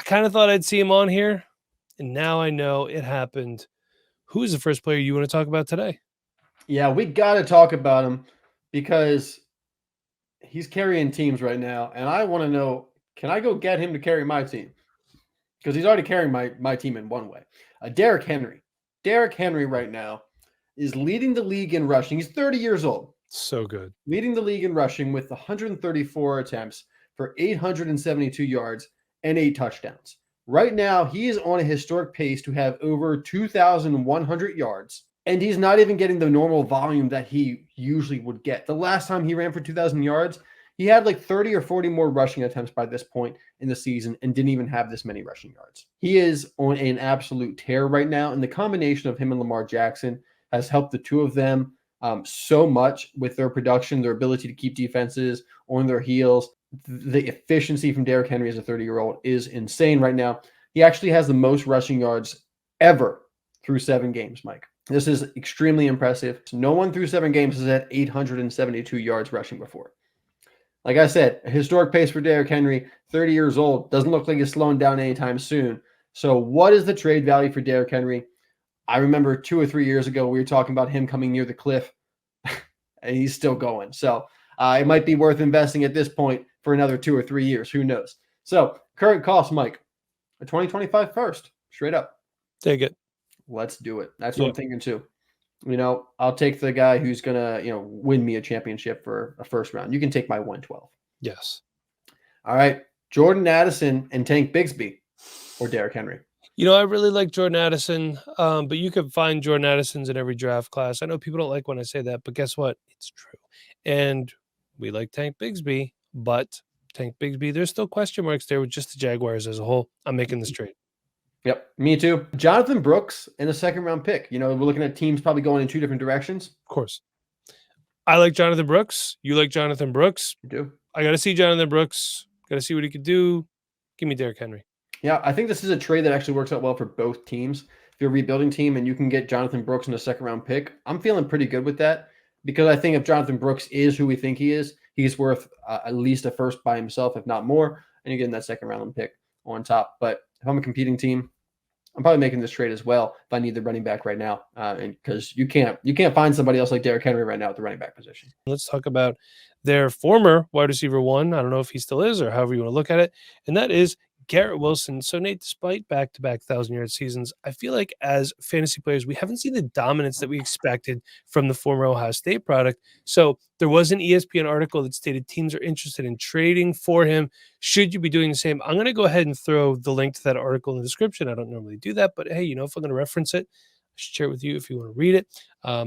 kind of thought I'd see him on here, and now I know it happened. Who's the first player you want to talk about today? Yeah, we got to talk about him because he's carrying teams right now, and I want to know, can I go get him to carry my team? Because he's already carrying my team in one way. Derrick Henry. Derrick Henry right now is leading the league in rushing. He's 30 years old. So good. Leading the league in rushing with 134 attempts for 872 yards and 8 touchdowns. Right now, he is on a historic pace to have over 2,100 yards, and he's not even getting the normal volume that he usually would get. The last time he ran for 2,000 yards, he had like 30 or 40 more rushing attempts by this point in the season and didn't even have this many rushing yards. He is on an absolute tear right now, and the combination of him and Lamar Jackson has helped the two of them so much with their production, their ability to keep defenses on their heels. The efficiency from Derrick Henry as a 30-year-old is insane right now. He actually has the most rushing yards ever through 7 games, Mike. This is extremely impressive. No one through 7 games has had 872 yards rushing before. Like I said, a historic pace for Derrick Henry, 30 years old. Doesn't look like he's slowing down anytime soon. So what is the trade value for Derrick Henry? I remember 2 or 3 years ago, we were talking about him coming near the cliff, and he's still going. So it might be worth investing at this point for another 2 or 3 years. Who knows? So current cost, Mike, a 2025 first, straight up. Take it. Let's do it. That's what I'm thinking too. I'll take the guy who's going to, win me a championship for a first round. You can take my 112. Yes. All right. Jordan Addison and Tank Bigsby or Derrick Henry. I really like Jordan Addison, but you can find Jordan Addisons in every draft class. I know people don't like when I say that, but guess what? It's true. And we like Tank Bigsby, but Tank Bigsby, there's still question marks there with just the Jaguars as a whole. I'm making this trade. Yep, me too. Jonathan Brooks in a second-round pick. We're looking at teams probably going in 2 different directions. Of course. I like Jonathan Brooks. You like Jonathan Brooks. You do. I got to see Jonathan Brooks. Got to see what he could do. Give me Derrick Henry. Yeah, I think this is a trade that actually works out well for both teams. If you're a rebuilding team and you can get Jonathan Brooks in a second-round pick, I'm feeling pretty good with that because I think if Jonathan Brooks is who we think he is, he's worth at least a first by himself, if not more, and you're getting that second-round pick on top. But if I'm a competing team, I'm probably making this trade as well if I need the running back right now, and because you can't find somebody else like Derrick Henry right now at the running back position. Let's talk about their former wide receiver 1. I don't know if he still is or however you want to look at it, and that is Garrett Wilson. So, Nate, despite back-to-back 1,000-yard seasons, I feel like as fantasy players, we haven't seen the dominance that we expected from the former Ohio State product. So there was an ESPN article that stated teams are interested in trading for him. Should you be doing the same? I'm going to go ahead and throw the link to that article in the description. I don't normally do that, but hey, if I'm going to reference it, I should share it with you if you want to read it.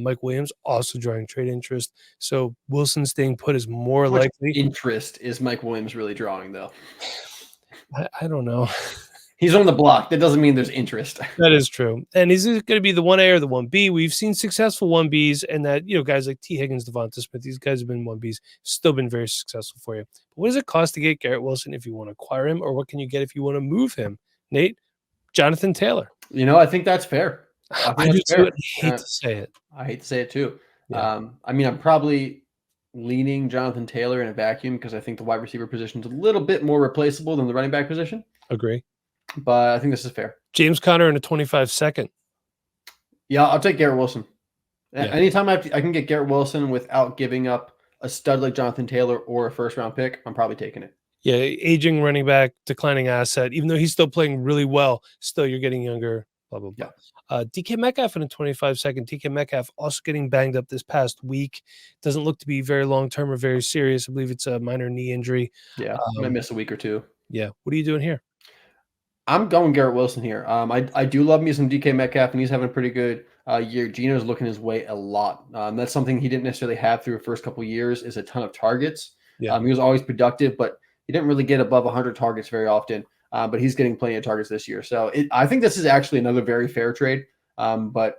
Mike Williams also drawing trade interest. So Wilson staying put is more likely. Interest is Mike Williams really drawing, though? I don't know. He's on the block. That doesn't mean there's interest. That is true. And is it going to be the 1A or the 1B? We've seen successful 1Bs and that, guys like T. Higgins, Devonta Smith, these guys have been 1Bs, still been very successful for you. But what does it cost to get Garrett Wilson if you want to acquire him, or what can you get if you want to move him? Nate, Jonathan Taylor. I think that's fair. I do too. I hate to say it. I hate to say it too. Yeah. I'm probably leaning Jonathan Taylor in a vacuum because I think the wide receiver position is a little bit more replaceable than the running back position. Agree. But I think this is fair. James Conner in a 25-second. Yeah, I'll take Garrett Wilson. Yeah. Anytime I can get Garrett Wilson without giving up a stud like Jonathan Taylor or a first-round pick, I'm probably taking it. Yeah, aging running back, declining asset. Even though he's still playing really well, still you're getting younger, blah, blah, blah. Yeah. DK Metcalf in a 25-second. DK Metcalf also getting banged up this past week. Doesn't look to be very long-term or very serious. I believe it's a minor knee injury. Yeah, might miss a week or 2. Yeah. What are you doing here? I'm going Garrett Wilson here. I do love me some DK Metcalf, and he's having a pretty good year. Geno's looking his way a lot. That's something he didn't necessarily have through the first couple of years is a ton of targets. Yeah. He was always productive, but he didn't really get above 100 targets very often. But he's getting plenty of targets this year. So I think this is actually another very fair trade. But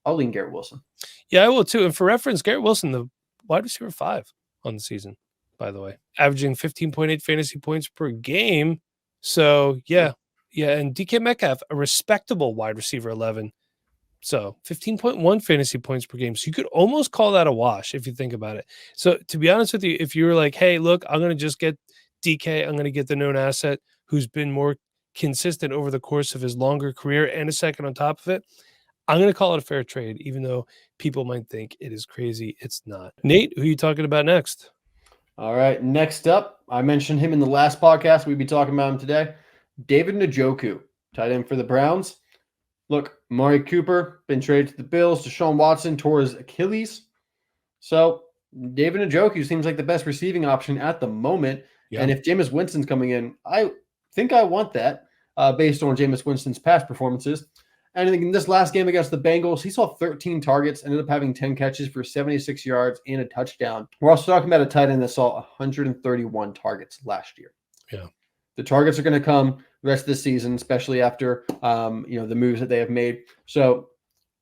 I'll lean Garrett Wilson. Yeah, I will too. And for reference, Garrett Wilson, the wide receiver 5 on the season, by the way, averaging 15.8 fantasy points per game. So, yeah. And DK Metcalf, a respectable wide receiver 11. So 15.1 fantasy points per game. So you could almost call that a wash if you think about it. So to be honest with you, if you were like, hey, look, I'm going to just get DK, I'm going to get the known asset who's been more consistent over the course of his longer career and a second on top of it, I'm going to call it a fair trade, even though people might think it is crazy. It's not. Nate, who are you talking about next? All right. Next up, I mentioned him in the last podcast. We'd be talking about him today. David Njoku, tight end for the Browns. Look, Amari Cooper, been traded to the Bills. Deshaun Watson tore his Achilles. So David Njoku seems like the best receiving option at the moment. Yeah. And if Jameis Winston's coming in, I think I want that based on Jameis Winston's past performances. And I think in this last game against the Bengals, he saw 13 targets, ended up having 10 catches for 76 yards and a touchdown. We're also talking about a tight end that saw 131 targets last year. Yeah. The targets are going to come the rest of the season, especially after the moves that they have made. So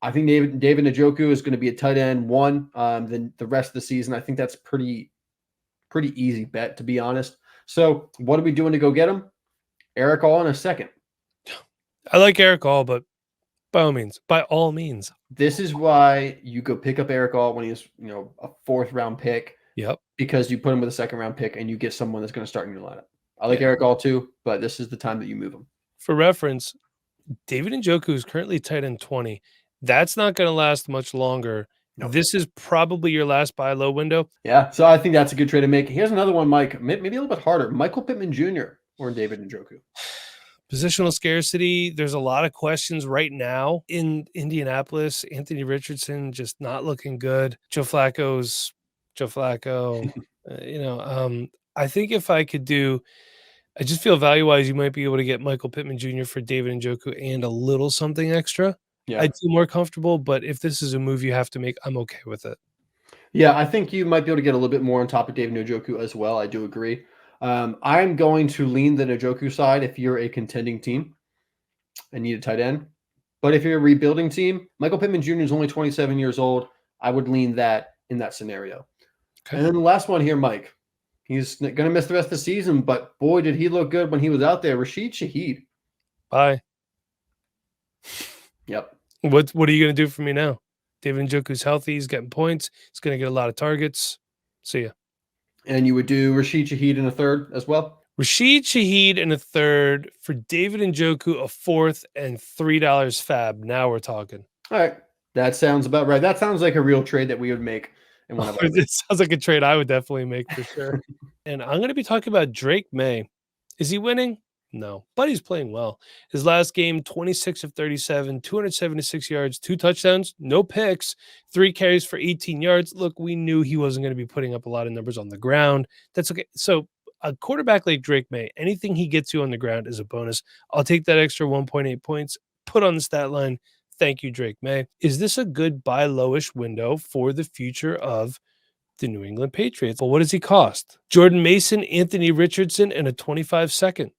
I think David Njoku is going to be a tight end one. Then the rest of the season, I think that's pretty easy bet, to be honest. So what are we doing to go get him? Eric All in a second. I like Eric All, but by all means. This is why you go pick up Eric All when he's a 4th round pick. Yep. Because you put him with a 2nd round pick and you get someone that's going to start in your lineup. I like Eric All too, but this is the time that you move him. For reference, David Njoku is currently tight end 20. That's not going to last much longer. No. This is probably your last buy low window. Yeah, so I think that's a good trade to make. Here's another one, Mike, maybe a little bit harder. Michael Pittman Jr. or David Njoku. Positional scarcity. There's a lot of questions right now in Indianapolis. Anthony Richardson just not looking good. Joe Flacco. I think if I could do, I just feel value-wise, you might be able to get Michael Pittman Jr. for David Njoku and a little something extra. Yeah. I'd feel more comfortable, but if this is a move you have to make, I'm okay with it. Yeah, I think you might be able to get a little bit more on top of David Njoku as well. I do agree. I'm going to lean the Njoku side if you're a contending team and need a tight end. But if you're a rebuilding team, Michael Pittman Jr. is only 27 years old. I would lean that in that scenario. Okay. And then the last one here, Mike. He's going to miss the rest of the season, but boy, did he look good when he was out there. Rashid Shaheed. Bye. Yep. What are you going to do for me now? David Njoku's healthy. He's getting points. He's going to get a lot of targets. See ya. And you would do Rashid Shaheed in a 3rd as well? Rashid Shaheed in a 3rd for David Njoku, a 4th, and $3 fab. Now we're talking. All right. That sounds about right. That sounds like a real trade that we would make. It sounds like a trade I would definitely make for sure. And I'm going to be talking about Drake Maye. Is he winning? No, but he's playing well. His last game, 26 of 37, 276 yards, 2 touchdowns, no picks, 3 carries for 18 yards. Look, we knew he wasn't going to be putting up a lot of numbers on the ground. That's okay. So a quarterback like Drake Maye, anything he gets you on the ground is a bonus. I'll take that extra 1.8 points, put on the stat line. Thank you, Drake Maye. Is this a good buy lowish window for the future of the New England Patriots? Well, what does he cost? Jordan Mason, Anthony Richardson, and a 25-second.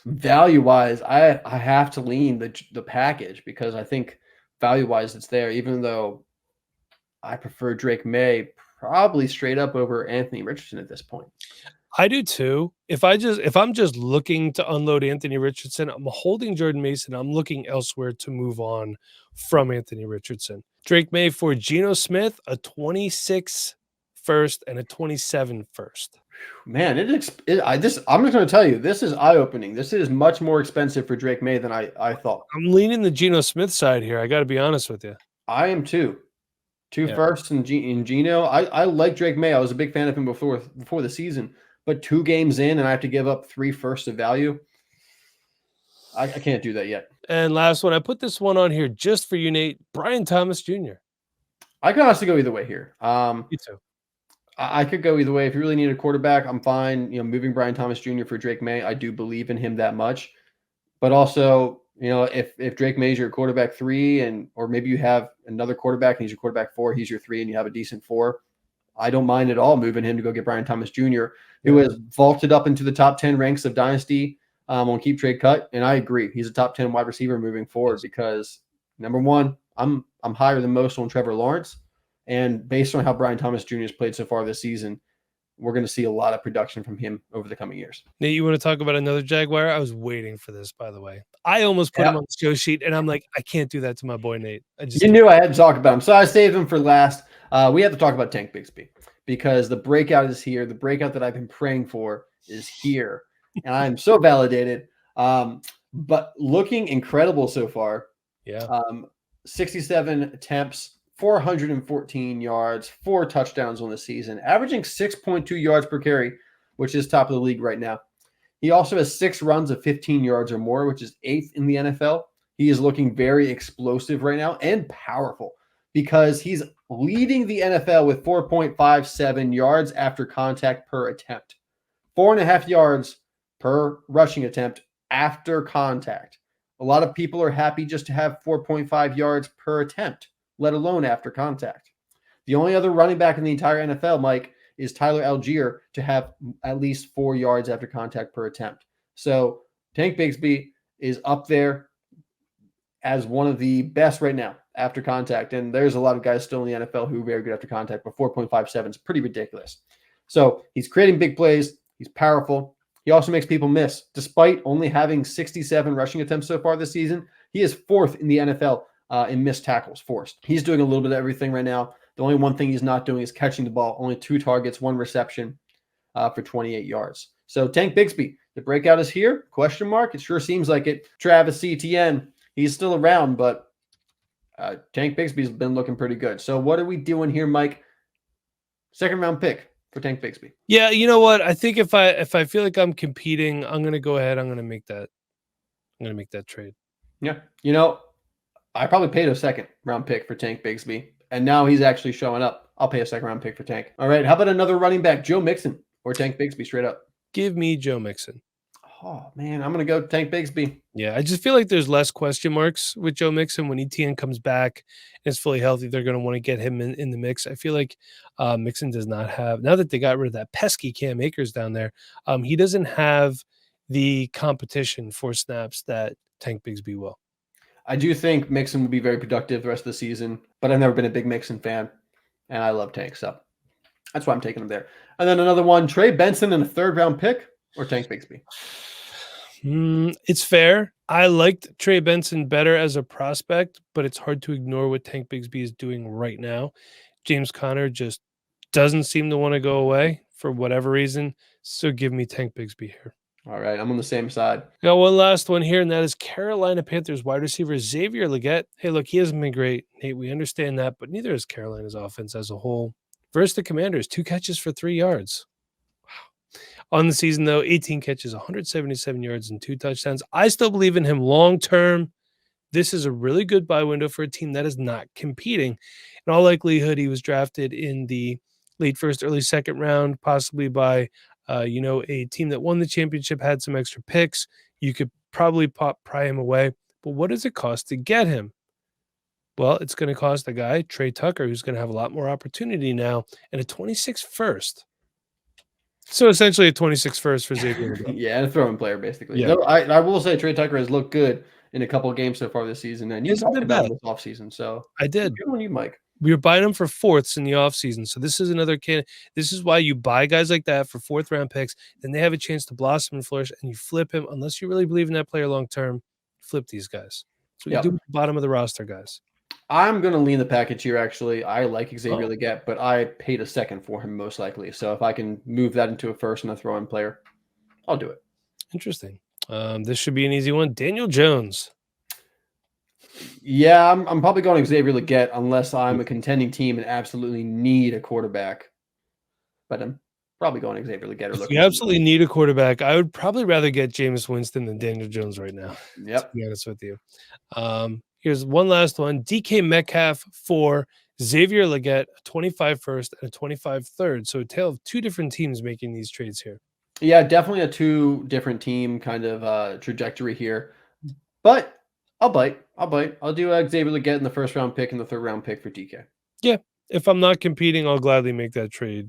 Value-wise, I have to lean the package because I think value-wise it's there, even though I prefer Drake Maye probably straight up over Anthony Richardson at this point. I do too. If I'm just looking to unload Anthony Richardson, I'm holding Jordan Mason. I'm looking elsewhere to move on from Anthony Richardson. Drake Maye for Geno Smith, a 26 first and a 27 first. Man, I'm just going to tell you, this is eye-opening. This is much more expensive for Drake Maye than I thought. I'm leaning the Geno Smith side here. I got to be honest with you. I am too. Two firsts in Geno. I like Drake Maye. I was a big fan of him before the season. But 2 games in, and I have to give up 3 firsts of value. I can't do that yet. And last one, I put this one on here just for you, Nate. Brian Thomas Jr. I can honestly go either way here. Me too. I could go either way. If you really need a quarterback, I'm fine. Moving Brian Thomas Jr. for Drake Maye. I do believe in him that much. But also, if Drake Maye is your quarterback 3, or maybe you have another quarterback and he's your quarterback 4, he's your 3, and you have a decent 4. I don't mind at all moving him to go get Brian Thomas Jr., who has vaulted up into the top 10 ranks of Dynasty on Keep Trade Cut. And I agree. He's a top 10 wide receiver moving forward because, number one, I'm higher than most on Trevor Lawrence. And based on how Brian Thomas Jr. has played so far this season, we're going to see a lot of production from him over the coming years. Nate, you want to talk about another Jaguar? I was waiting for this, by the way. I almost put him on the show sheet, and I'm like, I can't do that to my boy Nate. You knew I had to talk about him, so I saved him for last. We have to talk about Tank Bigsby because the breakout is here. The breakout that I've been praying for is here, and I'm so validated. But looking incredible so far. Yeah. 67 attempts, 414 yards, 4 touchdowns on the season, averaging 6.2 yards per carry, which is top of the league right now. He also has 6 runs of 15 yards or more, which is 8th in the NFL. He is looking very explosive right now and powerful because he's leading the NFL with 4.57 yards after contact per attempt, 4.5 yards per rushing attempt after contact. A lot of people are happy just to have 4.5 yards per attempt, let alone after contact. The only other running back in the entire NFL, Mike, is Tyler Algier to have at least 4 yards after contact per attempt. So Tank Bigsby is up there as one of the best right now after contact. And there's a lot of guys still in the NFL who are very good after contact, but 4.57 is pretty ridiculous. So he's creating big plays. He's powerful. He also makes people miss. Despite only having 67 rushing attempts so far this season, he is 4th in the NFL in missed tackles forced. He's doing a little bit of everything right now. The only one thing he's not doing is catching the ball. Only 2 targets, 1 reception for 28 yards. So Tank Bigsby, the breakout is here? Question mark. It sure seems like it. Travis Etienne, he's still around, but Tank Bigsby's been looking pretty good. So what are we doing here, Mike? 2nd round pick for Tank Bigsby. Yeah, you know what? I think if I feel like I'm competing, I'm gonna go ahead. I'm gonna make that trade. Yeah. You know, I probably paid a 2nd round pick for Tank Bigsby, and now he's actually showing up. I'll pay a 2nd round pick for Tank. All right. How about another running back, Joe Mixon or Tank Bigsby straight up? Give me Joe Mixon. Oh, man, I'm going to go Tank Bigsby. Yeah, I just feel like there's less question marks with Joe Mixon. When Etienne comes back and is fully healthy, they're going to want to get him in the mix. I feel like Mixon does not have, now that they got rid of that pesky Cam Akers down there, he doesn't have the competition for snaps that Tank Bigsby will. I do think Mixon will be very productive the rest of the season, but I've never been a big Mixon fan, and I love Tank, so that's why I'm taking him there. And then another one, Trey Benson in a 3rd round pick or Tank Bigsby? It's fair. I liked Trey Benson better as a prospect, but it's hard to ignore what Tank Bigsby is doing right now. James Conner just doesn't seem to want to go away for whatever reason. So give me Tank Bigsby here. All right, I'm on the same side. Got one last one here, and that is Carolina Panthers wide receiver Xavier Legette. Hey, look, he hasn't been great, Nate. We understand that, but neither is Carolina's offense as a whole. Versus the Commanders, 2 catches for 3 yards. On the season, though, 18 catches, 177 yards, and 2 touchdowns. I still believe in him long term. This is a really good buy window for a team that is not competing. In all likelihood, he was drafted in the late 1st, early 2nd round, possibly by a team that won the championship, had some extra picks. You could probably pry him away. But what does it cost to get him? Well, it's going to cost a guy, Trey Tucker, who's going to have a lot more opportunity now, and a 26th first. So essentially a 26th first for Xavier. Yeah, and a throwing player, basically. Yeah. Though I will say Trey Tucker has looked good in a couple of games so far this season, and you It's talked been about bad. him this offseason, so I did. good on you, Mike. We were buying them for 4ths in the offseason. So this is another kid. This is why you buy guys like that for 4th round picks. Then they have a chance to blossom and flourish, and you flip him. Unless you really believe in that player long term, flip these guys. So you do with the bottom of the roster, guys. I'm going to lean the package here, actually. I like Xavier Legette, but I paid a 2nd for him most likely. So if I can move that into a 1st and a throw-in player, I'll do it. Interesting. This should be an easy one. Daniel Jones. Yeah, I'm probably going Xavier Legette unless I'm a contending team and absolutely need a quarterback. But I'm probably going Xavier Legette. If you absolutely need a quarterback, I would probably rather get Jameis Winston than Daniel Jones right now. Yep. To be honest with you. Here's one last one. DK Metcalf for Xavier Legette, a 25 first and a 25 third. So a tale of 2 different teams making these trades here. Yeah, definitely a 2 different team kind of trajectory here. But I'll bite. I'll do Xavier Legette in the 1st round pick and the 3rd round pick for DK. Yeah. If I'm not competing, I'll gladly make that trade